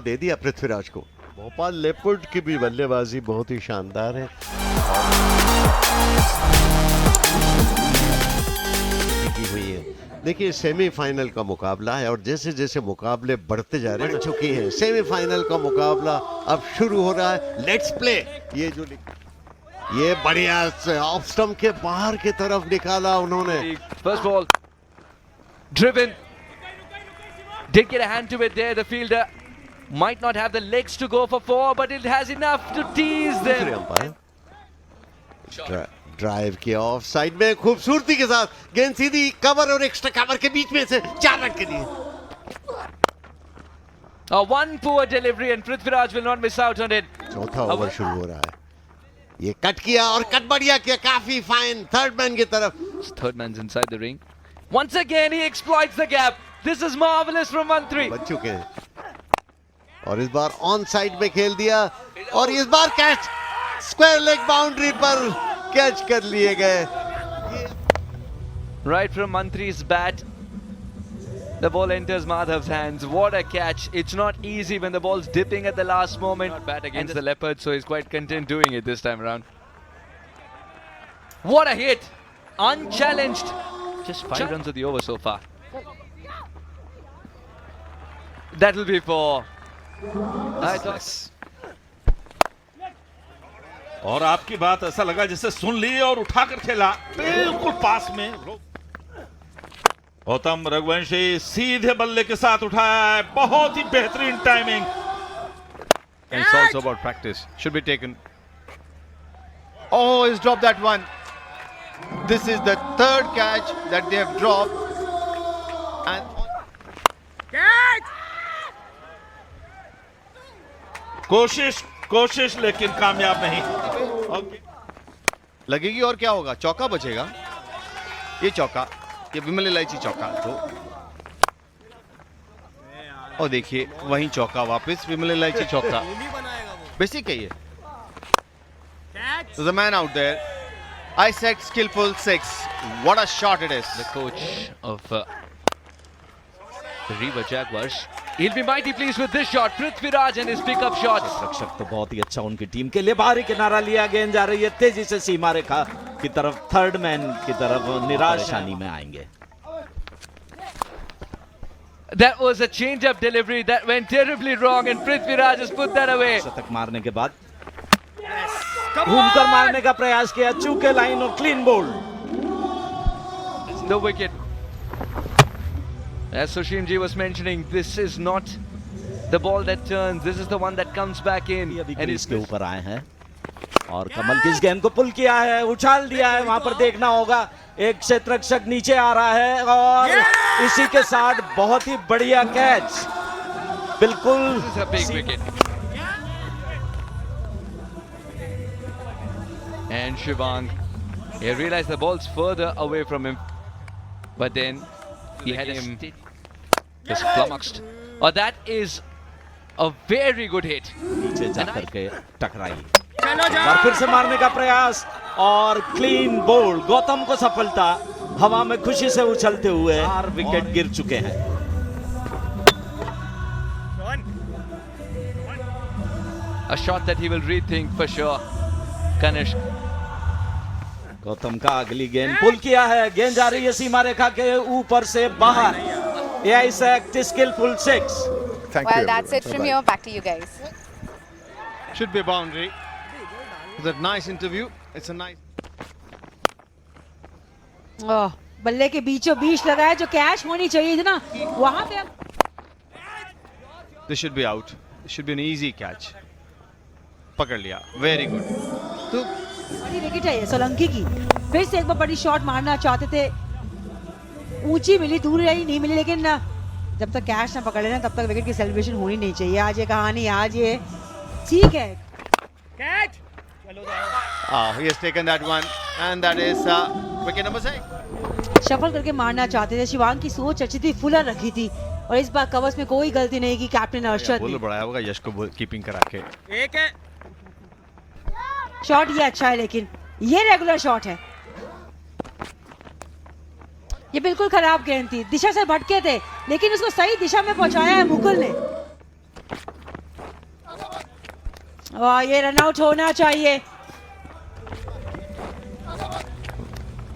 दे दिया पृथ्वीराज को। भोपाल लेपर्ड की भी बल्लेबाजी बहुत ही शानदार है की हुई है। देखिए सेमीफाइनल का मुकाबला है और जैसे जैसे मुकाबले बढ़ते जा रहे हैं चुकी है। सेमीफाइनल का मुकाबला अब शुरू हो रहा है। Let's play. ये बढ़िया ऑफ स्टंप के बाहर की तरफ निकाला उन्होंने। First ball driven, did get a hand to it there. The fielder might not have the legs to go for 4, but it has enough to tease them. Drive किया of side में खूबसूरती के साथ, गेंद सीधी कवर और extra cover के बीच में से 4 रन के लिए। One poor delivery and Prithviraj will not miss out on it. चौथा ओवर शुरू हो रहा है। ये कट किया और कट बढ़िया किया, काफी फाइन थर्ड मैन की तरफ। Third man's inside the ring. Once again he exploits the gap. This is marvelous from Mantri. बच चुके हैं और इस बार ऑन साइड में खेल दिया और इस बार कैच स्क्वायर लेग बाउंड्री पर कैच कर लिए गए। Right from Mantri's bat, the ball enters Madhav's hands. What a catch. It's not easy when the ball's dipping at the last moment. Not bad against the Leopards, so he's quite content doing it this time around. What a hit. Unchallenged. Just 5 runs of the over so far. That'll be for. और आपकी बात ऐसा लगा जैसे सुन ली और उठाकर खेला, बिल्कुल पास में। गौतम रघुवंशी सीधे बल्ले के साथ उठाया है, बहुत ही बेहतरीन timing. It's also about practice. Should be taken. Oh, he's dropped that one. This is the third catch that they have dropped. And कोशिश लेकिन कामयाब नहीं। लगेगी और क्या होगा? चौका बचेगा। ये चौका, ये विमल इलायची चौका। तो और देखिए वहीं चौका वापस, विमल इलायची चौका। बेसिक है ये। So the man out there, I said skillful 6. What a shot it is. The coach of the Rewa Jaguars. He'll be mighty pleased with this shot. Prithviraj and his pickup shots. रक्षक तो बहुत ही अच्छा उनकी team के लिए। बाहरी किनारा लिया, गेंद जा रही है तेजी से सीमा रेखा की तरफ, थर्ड मैन की तरफ, निराशानी में आएंगे। That was a change-up delivery that went terribly wrong, and Prithviraj has put that away. शतक मारने के बाद घूमकर मारने का प्रयास किया, चूके लाइन और clean bowled. The wicket. As Sushim ji was mentioning, this is not the ball that turns. This is the one that comes back in. अभी क्रीज के ऊपर आए हैं और कमल की इस गेंद को पुल किया है, उछाल दिया है। वहां पर देखना होगा, एक क्षेत्ररक्षक नीचे आ रहा है और इसी के साथ बहुत ही बढ़िया कैच। बिल्कुल This is a big wicket. And Shivang, he realized the ball's further away from him, but then he had him just flummoxed. Oh, that is a very good hit. नीचे जाकर के टकराई और फिर से मारने का प्रयास और क्लीन बोल्ड। गौतम को सफलता, हवा में खुशी से उछलते हुए 4 विकेट गिर चुके हैं। A shot that he will rethink for sure. Kanishk. Gautam का अगली गेंद पुल किया है, गेंद जा रही है सीमा रेखा के ऊपर से बाहर। Yeah, it's a skillful 6. Well, that's it from here. Back to you guys. Should be a boundary. It's a nice interview. It's a nice. बल्ले के बीचों बीच लगा है, जो कैच होनी चाहिए थी ना वहां पे। This should be out. This should be an easy catch. पकड़ लिया, very good. तो बड़ी विकेट है ये सोलंकी की। फिर से एक बार बड़ी शॉट मारना चाहते थे, ऊंची मिली, दूर रही, नहीं मिली, लेकिन जब तक कैच ना पकड़ लेना तब तक विकेट की सेलिब्रेशन होनी नहीं चाहिए। आज ये कहानी, आज ये ठीक है। catch. He has taken that one, and that is wicket number 6. Shuffle करके मारना चाहते थे। शिवांग की सोच अच्छी थी, फुलर रखी थी, और इस बार कवर्स में कोई गलती नहीं की कैप्टन अर्शद बोल ने। बढ़ाया होगा यश को कीपिंग करा के। एक है। शॉट ये अच्छा है, लेकिन ये रेगुलर शॉट है। ये बिल्कुल खराब गेंद थी, दिशा से भटके थे, लेकिन उसको सही दिशा में पहुंचाया है मुकुल ने। और ये रन आउट होना चाहिए।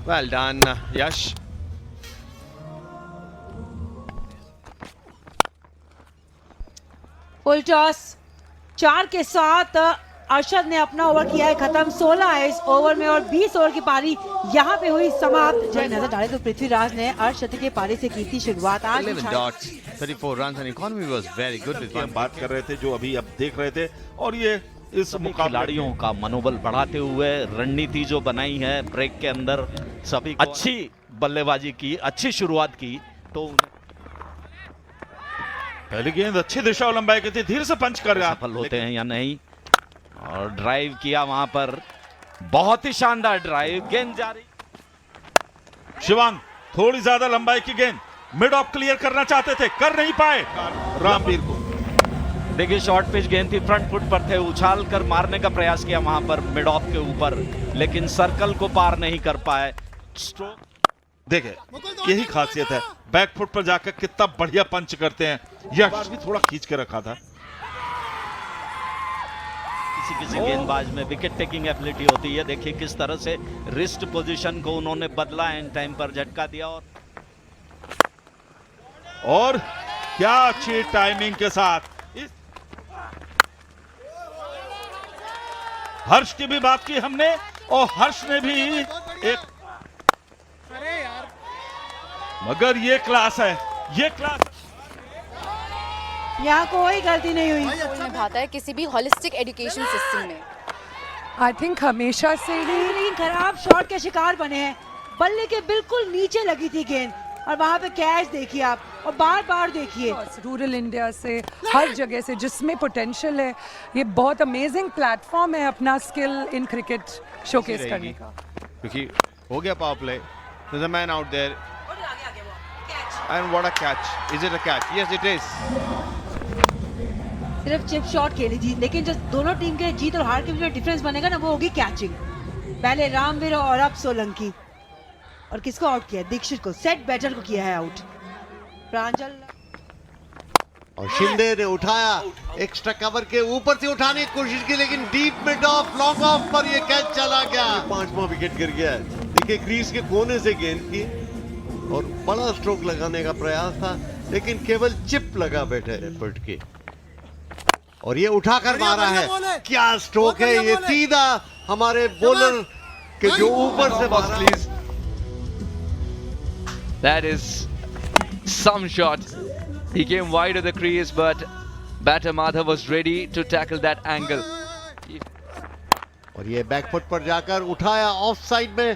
Well done, Yash. Full toss 4 के साथ अरशद ने अपना ओवर किया है खत्म। 16 है इस ओवर में और 20 ओवर की पारी यहाँ पे हुई समाप्त। जब नजर डाले तो पृथ्वीराज ने अर्शद के पारी से की थी शुरुआत। आज 11 dots, 34 runs, and economy was very good with हम बात कर रहे थे जो अभी अब देख रहे थे, और ये इस सभी मुकाबले खिलाड़ियों का मनोबल बढ़ाते हुए रणनीति जो बनाई है ब्रेक के अंदर, सभी अच्छी बल्लेबाजी की, अच्छी शुरुआत की, तो पहली गेंद अच्छी दिशा और लंबाई की थी, धीरे से पंच कर रहा सफल होते हैं या नहीं। और ड्राइव किया वहां पर, बहुत ही शानदार ड्राइव, गेंद जारी। शिवांग थोड़ी ज्यादा लंबाई की गेंद मिड ऑफ क्लियर करना चाहते थे, कर नहीं पाए रामवीर को। देखिए शॉर्ट पिच गेंद थी, फ्रंट फुट पर थे, उछाल कर मारने का प्रयास किया वहां पर मिड ऑफ के ऊपर, लेकिन सर्कल को पार नहीं कर पाए। स्ट्रोक देखे यही खासियत है, बैक फुट पर जाकर कितना बढ़िया पंच करते हैं। यह बार भी थोड़ा खींच के रखा था। किसी किसी गेंदबाज में विकेट टेकिंग एबिलिटी होती है। देखिए किस तरह से रिस्ट पोजीशन को उन्होंने बदला, एंड टाइम पर झटका दिया। और क्या अच्छी टाइमिंग के साथ हर्ष की भी बात की हमने, और हर्ष ने भी एक, मगर ये क्लास है, ये क्लास। यहाँ कोई गलती नहीं हुई। रोल निभाता है किसी भी होलिस्टिक एजुकेशन सिस्टम में। आई थिंक हमेशा से ही लेकिन खराब शॉट के शिकार बने हैं। बल्ले के बिल्कुल नीचे लगी थी गेंद और वहां पे कैच देखिए आप, और बार बार देखिए। रूरल इंडिया से, हर जगह से जिसमें पोटेंशियल है, ये बहुत अमेजिंग प्लेटफॉर्म है अपना स्किल इन क्रिकेट शोकेस करने का। क्योंकि हो गया power play, there's a man out there, and what a catch! Is it a catch? Yes, it is. सिर्फ चिप शॉट खेली थी, लेकिन जो दोनों टीम के जीत और हार के बीच में डिफरेंस बनेगा ना, वो होगी कैचिंग। पहले रामवीर और अब सोलंकी। और किसको आउट किया? दीक्षित को, सेट बैटर को किया है आउट। प्रांजल और शिंदे ने उठाया, एक्स्ट्रा कवर के ऊपर से उठाने की कोशिश की, लेकिन deep mid of, long off पर ये कैच चला गया। 5वां विकेट गिर गया है। देखिए क्रीज के कोने से गेंद की और बड़ा स्ट्रोक लगाने का प्रयास था, लेकिन केवल चिप लगा बैठे फुट की, और ये उठाकर मारा है। क्या स्ट्रोक है ये, सीधा हमारे बॉलर के जो ऊपर से मारा। That is some shot. He came wide of the crease, but batter Madhav was ready to tackle that angle. और ये बैकफुट पर जाकर उठाया, ऑफ साइड में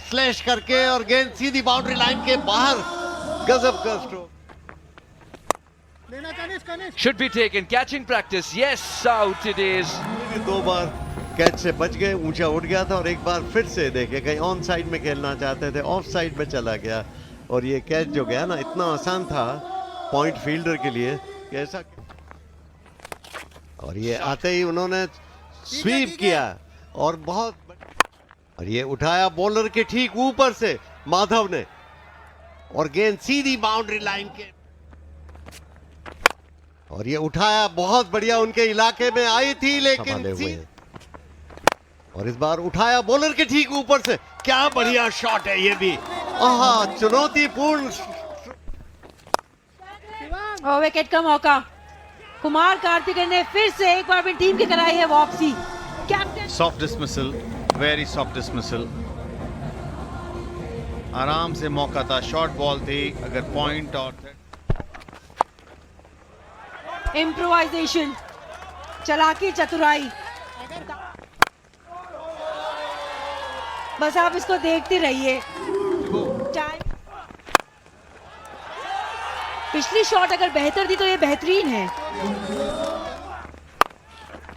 स्लैश करके, और गेंद सीधी बाउंड्री लाइन के बाहर। गजब का stroke. Should be taken. Catching practice. Yes, out it is. 2 bar catch से बच गए, ऊंचा उठ गया था, और एक बार फिर से देखे कहीं ऑन साइड में खेलना चाहते थे, ऑफ साइड में चला गया, और ये कैच जो गया ना, इतना आसान था पॉइंट फील्डर के लिए कैसा। और ये आते ही उन्होंने स्वीप किया, और बहुत, और ये उठाया बॉलर के ठीक ऊपर से माधव ने, और गेंद सीधी बाउंड्री लाइन के, और ये उठाया, बहुत बढ़िया उनके इलाके में आई थी, लेकिन और इस बार उठाया बॉलर के ठीक ऊपर से। क्या बढ़िया शॉट है ये भी, आहा, चुनौतीपूर्ण। विकेट का मौका। कुमार कार्तिकेयन ने फिर से एक बार अपनी टीम की कराई है वापसी। Captain Soft dismissal, very soft dismissal. आराम से मौका था, शॉर्ट बॉल थी, अगर पॉइंट और इम्प्रोवाइजेशन, चालाकी, चतुराई, बस आप इसको देखते रहिए। पिछली शॉट अगर बेहतर थी तो ये बेहतरीन है।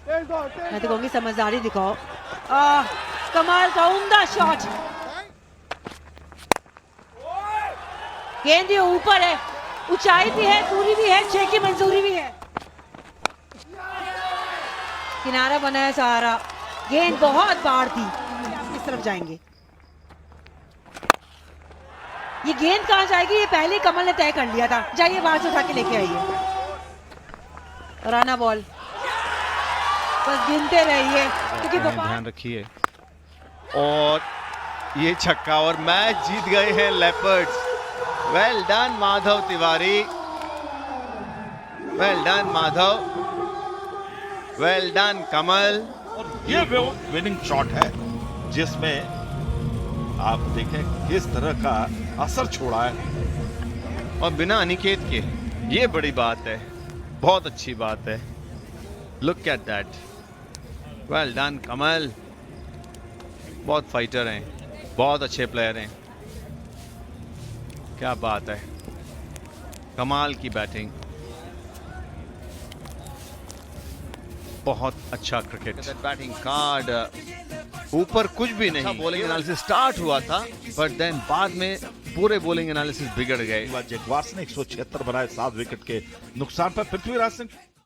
मैं तो कहूंगी समझदारी दिखाओ। कमाल का उम्दा शॉट, गेंद ये ऊपर है, ऊंचाई भी है, दूरी भी है, 6 की मंजूरी भी है। किनारा बना है सहारा, गेंद बहुत बाहर थी। किस तरफ जाएंगे, ये गेंद कहां जाएगी, ये पहले कमल ने तय कर लिया था। जाइए बाहर से उठा के लेके आइए। राना बॉल, बस गिनते रहिए क्योंकि गोपाल ध्यान रखिए। और ये छक्का और मैच जीत गए हैं leopards. Well done Madhav Tiwari, well done Madhav, well done Kamal. और ये वो विनिंग शॉट है जिसमें आप देखें किस तरह का असर छोड़ा है। और बिना अनिकेत के, ये बड़ी बात है, बहुत अच्छी बात है। Look at that, well done Kamal. बहुत फाइटर हैं, बहुत अच्छे प्लेयर हैं, क्या बात है, कमाल की बैटिंग, बहुत अच्छा क्रिकेट। बैटिंग कार्ड ऊपर कुछ भी नहीं, बॉलिंग एनालिसिस स्टार्ट हुआ था बट देन बाद में पूरे बॉलिंग एनालिसिस बिगड़ गए। जगवार ने 176 बनाए 7 विकेट के नुकसान पर। पृथ्वीराज सिंह